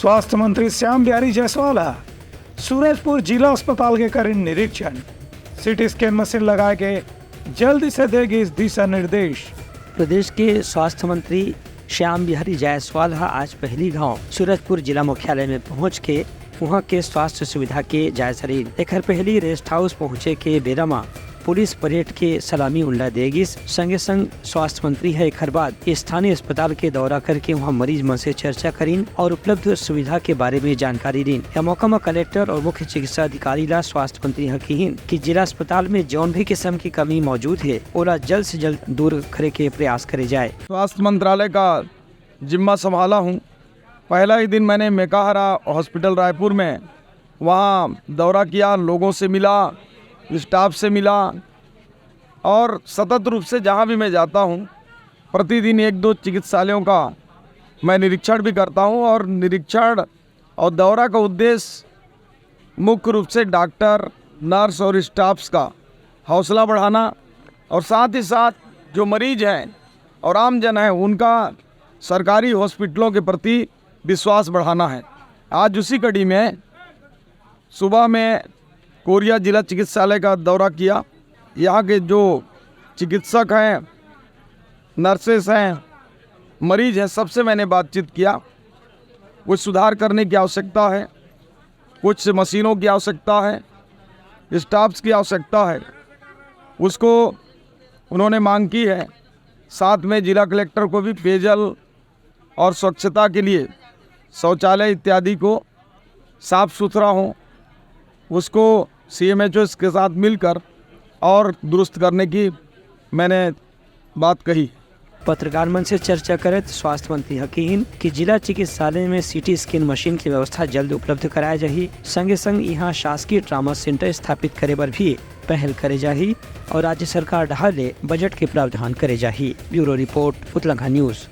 स्वास्थ्य मंत्री श्याम बिहारी जायसवाल सूरजपुर जिला अस्पताल के करें निरीक्षण। सीटी स्कैन मशीन लगा के जल्दी से देगी इस दिशा निर्देश। प्रदेश के स्वास्थ्य मंत्री श्याम बिहारी जायसवाल आज पहली गांव सूरजपुर जिला मुख्यालय में पहुंच के वहां के स्वास्थ्य सुविधा के जायजा ली। एक पहली रेस्ट हाउस पहुंचे के बेरमा पुलिस परेड के सलामी उल्ला देगी। संगे संग स्वास्थ्य मंत्री है एक बाद स्थानीय अस्पताल के दौरा करके वहां मरीज मन से चर्चा करीन और उपलब्ध सुविधा के बारे में जानकारी दी। या मौका में कलेक्टर और मुख्य चिकित्सा अधिकारी ला स्वास्थ्य मंत्री हकीन कि जिला अस्पताल में जौन भी किस्म की कमी मौजूद है ओला जल्द से जल्द दूर करे के प्रयास करे जाए। स्वास्थ्य मंत्रालय का जिम्मा संभाला हूँ। पहला ही दिन मैंने मेकाहारा हॉस्पिटल रायपुर में वहाँ दौरा किया, लोगों से मिला, स्टाफ से मिला और सतत रूप से जहाँ भी मैं जाता हूँ प्रतिदिन 1-2 चिकित्सालयों का मैं निरीक्षण भी करता हूँ। और निरीक्षण और दौरा का उद्देश्य मुख्य रूप से डॉक्टर, नर्स और स्टाफ्स का हौसला बढ़ाना और साथ ही साथ जो मरीज हैं और आमजन हैं उनका सरकारी हॉस्पिटलों के प्रति विश्वास बढ़ाना है। आज उसी कड़ी में सुबह में कोरिया जिला चिकित्सालय का दौरा किया। यहाँ के जो चिकित्सक हैं, नर्सेस हैं, मरीज हैं, सबसे मैंने बातचीत किया। कुछ सुधार करने की आवश्यकता है, कुछ मशीनों की आवश्यकता है, स्टाफ्स की आवश्यकता है, उसको उन्होंने मांग की है। साथ में जिला कलेक्टर को भी पेयजल और स्वच्छता के लिए शौचालय इत्यादि को साफ़ सुथरा हो उसको CMHO के साथ मिलकर और दुरुस्त करने की मैंने बात कही। पत्रकार मंच से चर्चा करे तो स्वास्थ्य मंत्री हकीन कि जिला चिकित्सालय में CT स्कैन मशीन की व्यवस्था जल्द उपलब्ध कराया जाही। संगे संग यहाँ शासकीय ट्रामा सेंटर स्थापित करे पर भी पहल करे जाही और राज्य सरकार ढाले बजट के प्रावधान करे जाही। ब्यूरो रिपोर्ट, उतलंघा न्यूज।